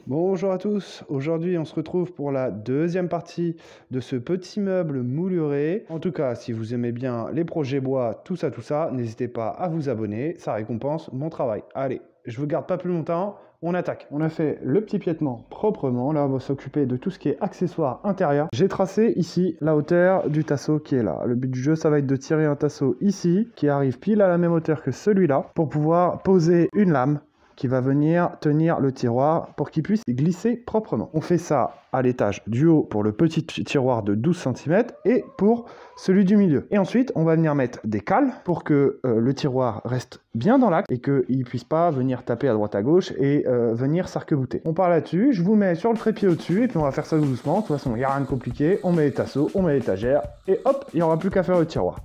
Bonjour à tous, aujourd'hui on se retrouve pour la deuxième partie de ce petit meuble mouluré. En tout cas, si vous aimez bien les projets bois, tout ça, n'hésitez pas à vous abonner, ça récompense mon travail. Allez, je vous garde pas plus longtemps, on attaque. On a fait le petit piétement proprement, là on va s'occuper de tout ce qui est accessoires intérieurs. J'ai tracé ici la hauteur du tasseau qui est là. Le but du jeu, ça va être de tirer un tasseau ici, qui arrive pile à la même hauteur que celui-là, pour pouvoir poser une lame qui va venir tenir le tiroir pour qu'il puisse glisser proprement. On fait ça à l'étage du haut pour le petit tiroir de 12 cm et pour celui du milieu. Et ensuite, on va venir mettre des cales pour que le tiroir reste bien dans l'axe et qu'il ne puisse pas venir taper à droite à gauche et venir s'arc-bouter. On part là-dessus, je vous mets sur le trépied au-dessus et puis on va faire ça doucement. De toute façon, il n'y a rien de compliqué. On met les tasseaux, on met l'étagère et hop, il n'y aura plus qu'à faire le tiroir.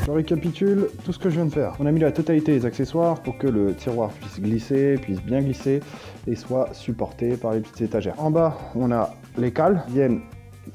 Je récapitule tout ce que je viens de faire. On a mis la totalité des accessoires pour que le tiroir puisse glisser, puisse bien glisser et soit supporté par les petites étagères. En bas, on a les cales qui viennent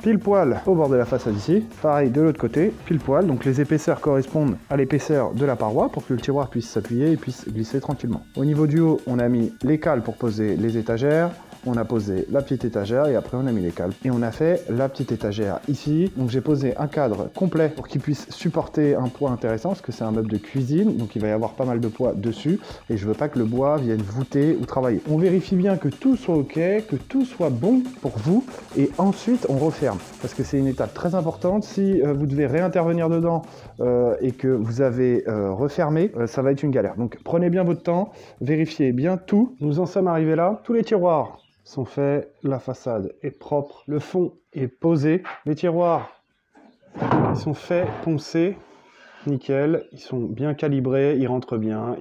pile poil au bord de la façade ici. Pareil de l'autre côté, pile poil. Donc les épaisseurs correspondent à l'épaisseur de la paroi pour que le tiroir puisse s'appuyer et puisse glisser tranquillement. Au niveau du haut, on a mis les cales pour poser les étagères. On a posé la petite étagère et après on a mis les cales. Et on a fait la petite étagère ici. Donc j'ai posé un cadre complet pour qu'il puisse supporter un poids intéressant parce que c'est un meuble de cuisine. Donc il va y avoir pas mal de poids dessus et je veux pas que le bois vienne voûter ou travailler. On vérifie bien que tout soit ok, que tout soit bon pour vous et ensuite on referme. Parce que c'est une étape très importante. Si vous devez réintervenir dedans et que vous avez refermé, ça va être une galère. Donc prenez bien votre temps, vérifiez bien tout. Nous en sommes arrivés là. Tous les tiroirs sont faits, la façade est propre, le fond est posé, les tiroirs ils sont faits, poncés, nickel, ils sont bien calibrés, ils rentrent bien,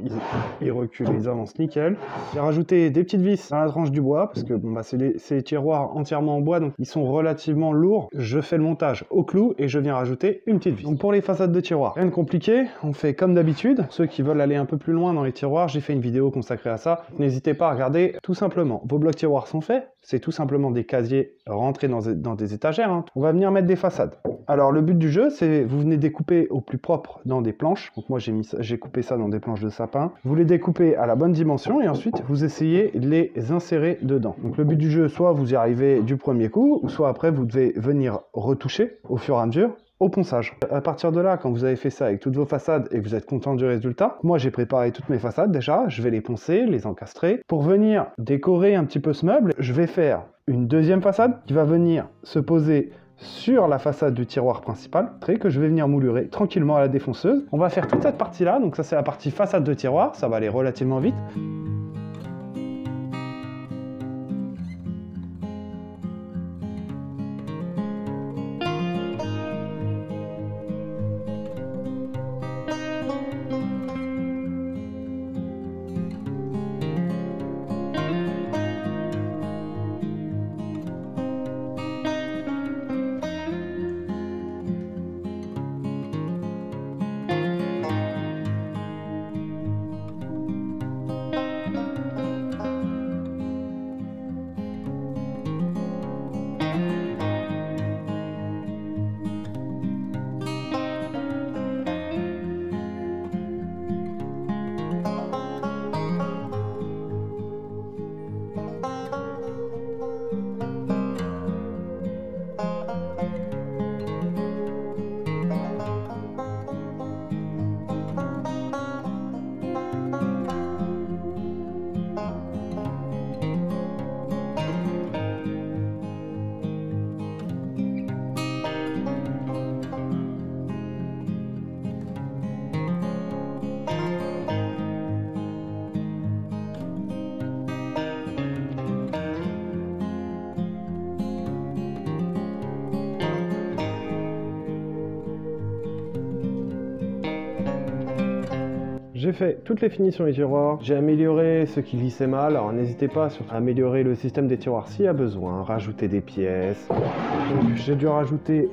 ils reculent, ils avancent nickel. J'ai rajouté des petites vis dans la tranche du bois parce que bon, bah, c'est des tiroirs entièrement en bois donc ils sont relativement lourds. Je fais le montage au clou et je viens rajouter une petite vis. Donc pour les façades de tiroirs, rien de compliqué, on fait comme d'habitude. Ceux qui veulent aller un peu plus loin dans les tiroirs, j'ai fait une vidéo consacrée à ça. N'hésitez pas à regarder tout simplement. Vos blocs tiroirs sont faits, c'est tout simplement des casiers rentrés dans des étagères. Hein. On va venir mettre des façades. Alors le but du jeu, c'est vous venez découper au plus propre dans des planches. Donc moi j'ai coupé ça dans des planches de sapin. Vous les découpez à la bonne dimension et ensuite vous essayez de les insérer dedans. Donc le but du jeu, soit vous y arrivez du premier coup, ou soit après vous devez venir retoucher au fur et à mesure au ponçage. À partir de là, quand vous avez fait ça avec toutes vos façades et que vous êtes content du résultat, moi j'ai préparé toutes mes façades déjà, je vais les poncer, les encastrer. Pour venir décorer un petit peu ce meuble, je vais faire une deuxième façade qui va venir se poser sur la façade du tiroir principal, que je vais venir moulurer tranquillement à la défonceuse. On va faire toute cette partie-là, donc ça c'est la partie façade de tiroir, ça va aller relativement vite. J'ai fait toutes les finitions des tiroirs, j'ai amélioré ce qui glissait mal, alors n'hésitez pas à améliorer le système des tiroirs s'il y a besoin, rajouter des pièces. Donc j'ai dû rajouter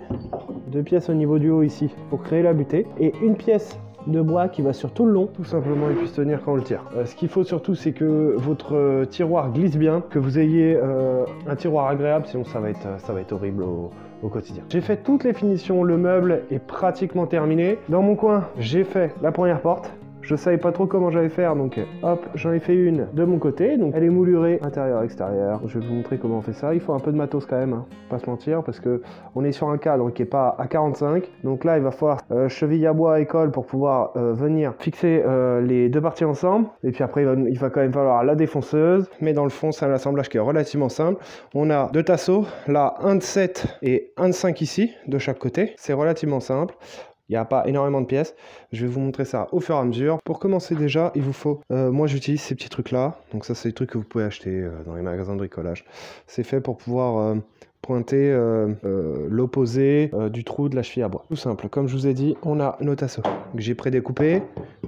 2 pièces au niveau du haut ici pour créer la butée et une pièce de bois qui va sur tout le long, tout simplement, et puisse tenir quand on le tire. Ce qu'il faut surtout, c'est que votre tiroir glisse bien, que vous ayez un tiroir agréable, sinon ça va être horrible au quotidien. J'ai fait toutes les finitions, le meuble est pratiquement terminé. Dans mon coin, j'ai fait la première porte. Je savais pas trop comment j'allais faire, donc hop, j'en ai fait une de mon côté. Donc elle est moulurée intérieur-extérieur. Je vais vous montrer comment on fait ça. Il faut un peu de matos quand même, hein, pas se mentir, parce que on est sur un cadre qui est pas à 45. Donc là, il va falloir cheville à bois et colle pour pouvoir venir fixer les deux parties ensemble. Et puis après, il va quand même falloir la défonceuse. Mais dans le fond, c'est un assemblage qui est relativement simple. On a 2 tasseaux, là un de 7 et un de 5 ici, de chaque côté. C'est relativement simple. Il n'y a pas énormément de pièces. Je vais vous montrer ça au fur et à mesure. Pour commencer déjà, il vous faut... moi, j'utilise ces petits trucs-là. Donc ça, c'est des trucs que vous pouvez acheter dans les magasins de bricolage. C'est fait pour pouvoir pointer l'opposé du trou de la cheville à bois. Tout simple. Comme je vous ai dit, on a nos tasseaux que j'ai prédécoupés.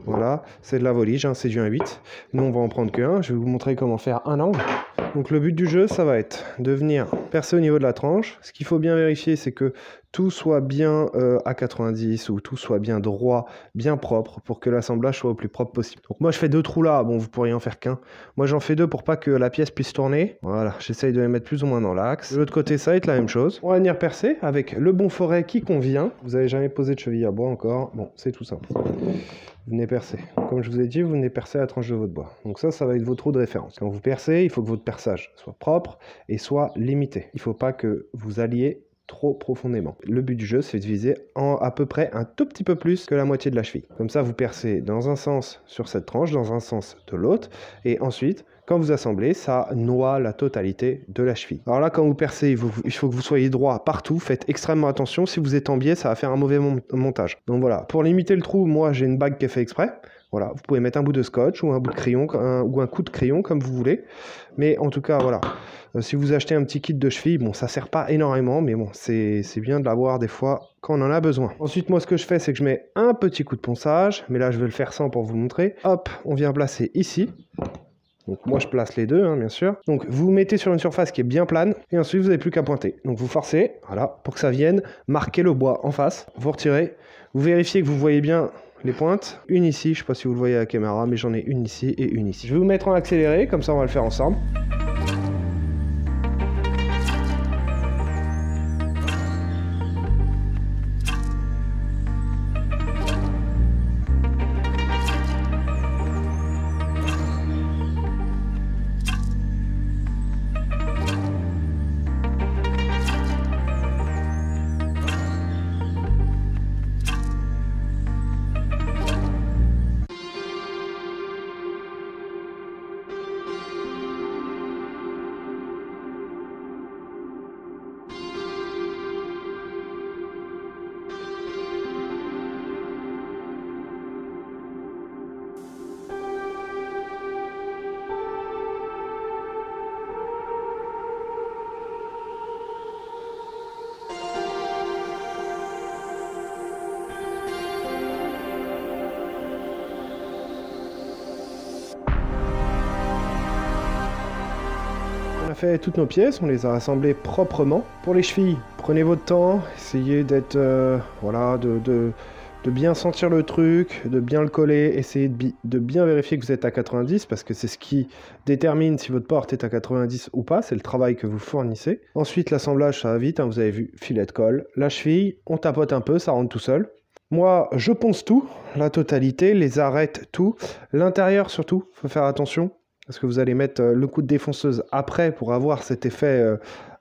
Voilà, c'est de la volige, hein, c'est du 1/8. Nous, on va en prendre qu'un. Je vais vous montrer comment faire un angle. Donc le but du jeu, ça va être de venir percer au niveau de la tranche. Ce qu'il faut bien vérifier, c'est que tout soit bien à 90 ou tout soit bien droit, bien propre pour que l'assemblage soit au plus propre possible. Donc moi je fais 2 trous là, bon vous pourriez en faire qu'un. Moi j'en fais 2 pour pas que la pièce puisse tourner. Voilà, j'essaye de les mettre plus ou moins dans l'axe. De l'autre côté ça va être la même chose. On va venir percer avec le bon forêt qui convient. Vous n'avez jamais posé de cheville à bois encore. Bon, c'est tout simple. Vous venez percer. Comme je vous ai dit, vous venez percer la tranche de votre bois. Donc ça va être vos trous de référence. Quand vous percez, il faut que votre perçage soit propre et soit limité. Il ne faut pas que vous alliez trop profondément. Le but du jeu, c'est de viser à peu près un tout petit peu plus que la moitié de la cheville. Comme ça, vous percez dans un sens sur cette tranche, dans un sens de l'autre, et ensuite, quand vous assemblez, ça noie la totalité de la cheville. Alors là, quand vous percez, il faut que vous soyez droit partout. Faites extrêmement attention. Si vous êtes en biais, ça va faire un mauvais montage. Donc voilà, pour limiter le trou, moi, j'ai une bague qui est fait exprès. Voilà, vous pouvez mettre un bout de scotch ou un bout de crayon ou un coup de crayon comme vous voulez. Mais en tout cas, voilà. Si vous achetez un petit kit de cheville, bon, ça sert pas énormément, mais bon, c'est bien de l'avoir des fois quand on en a besoin. Ensuite, moi, ce que je fais, c'est que je mets un petit coup de ponçage, mais là, je vais le faire sans pour vous montrer. Hop, on vient placer ici. Donc moi, je place les deux, hein, bien sûr. Donc vous mettez sur une surface qui est bien plane, et ensuite, vous n'avez plus qu'à pointer. Donc vous forcez, voilà, pour que ça vienne marquer le bois en face. Vous retirez, vous vérifiez que vous voyez bien les pointes. Une ici, je ne sais pas si vous le voyez à la caméra, mais j'en ai une ici et une ici. Je vais vous mettre en accéléré, comme ça on va le faire ensemble. On a fait toutes nos pièces, on les a assemblées proprement. Pour les chevilles, prenez votre temps, essayez d'être, voilà, de bien sentir le truc, de bien le coller, essayez de bien vérifier que vous êtes à 90 parce que c'est ce qui détermine si votre porte est à 90 ou pas, c'est le travail que vous fournissez. Ensuite, l'assemblage, ça va vite, hein, vous avez vu, filet de colle. La cheville, on tapote un peu, ça rentre tout seul. Moi, je ponce tout, la totalité, les arêtes, tout. L'intérieur surtout, il faut faire attention. Parce que vous allez mettre le coup de défonceuse après pour avoir cet effet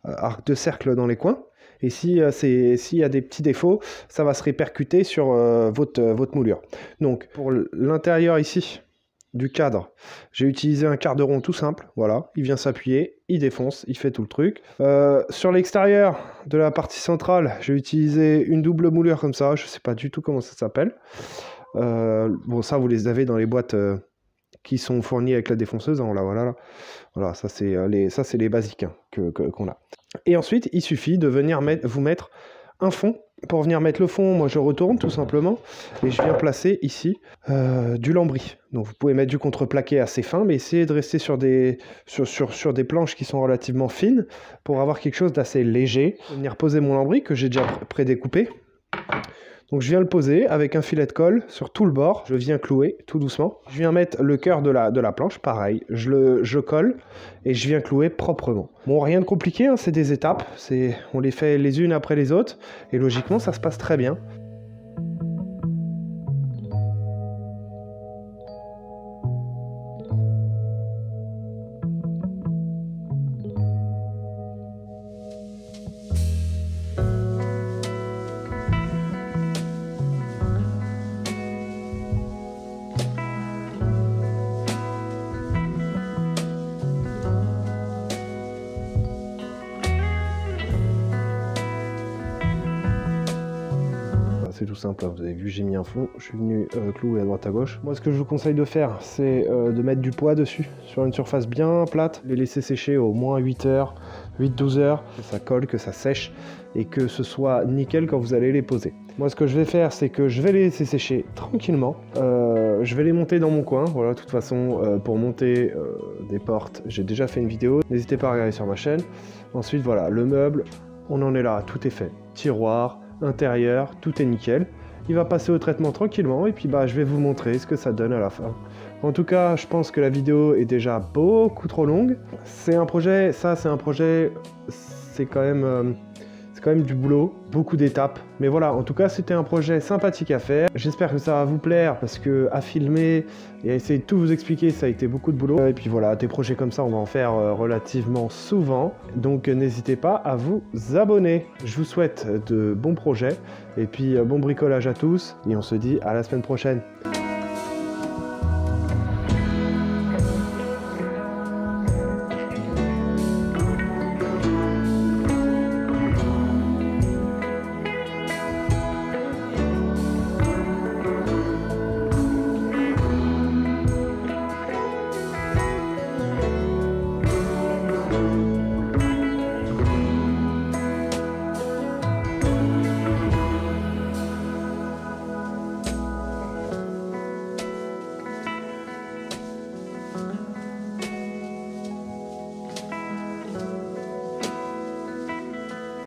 arc de cercle dans les coins. Et s'il y a des petits défauts, ça va se répercuter sur votre moulure. Donc pour l'intérieur ici du cadre, j'ai utilisé un quart de rond tout simple. Voilà, il vient s'appuyer, il défonce, il fait tout le truc. Sur l'extérieur de la partie centrale, j'ai utilisé une double moulure comme ça. Je ne sais pas du tout comment ça s'appelle. Bon, ça vous les avez dans les boîtes... qui sont fournis avec la défonceuse, hein, voilà, ça c'est les basiques hein, qu'on a. Et ensuite, il suffit de venir vous mettre un fond. Pour venir mettre le fond, moi je retourne tout simplement et je viens placer ici du lambris. Donc vous pouvez mettre du contreplaqué assez fin, mais essayez de rester sur des planches qui sont relativement fines pour avoir quelque chose d'assez léger. Je vais venir poser mon lambris que j'ai déjà prédécoupé. Donc je viens le poser avec un filet de colle sur tout le bord, je viens clouer tout doucement. Je viens mettre le cœur de la planche, pareil, je colle et je viens clouer proprement. Bon, rien de compliqué, hein, c'est des étapes, on les fait les unes après les autres et logiquement ça se passe très bien. C'est tout simple, vous avez vu, j'ai mis un fond, je suis venu clouer à droite à gauche. Moi, ce que je vous conseille de faire, c'est de mettre du poids dessus, sur une surface bien plate, les laisser sécher au moins 8 heures, 8-12 heures, que ça colle, que ça sèche, et que ce soit nickel quand vous allez les poser. Moi, ce que je vais faire, c'est que je vais les laisser sécher tranquillement, je vais les monter dans mon coin, voilà, de toute façon, pour monter des portes, j'ai déjà fait une vidéo, n'hésitez pas à regarder sur ma chaîne. Ensuite, voilà, le meuble, on en est là, tout est fait, tiroir, intérieur, tout est nickel. Il va passer au traitement tranquillement et puis bah je vais vous montrer ce que ça donne à la fin. En tout cas, je pense que la vidéo est déjà beaucoup trop longue. C'est un projet, c'est quand même du boulot, beaucoup d'étapes. Mais voilà, en tout cas, c'était un projet sympathique à faire. J'espère que ça va vous plaire parce que à filmer et à essayer de tout vous expliquer, ça a été beaucoup de boulot. Et puis voilà, des projets comme ça, on va en faire relativement souvent. Donc n'hésitez pas à vous abonner. Je vous souhaite de bons projets et puis bon bricolage à tous. Et on se dit à la semaine prochaine.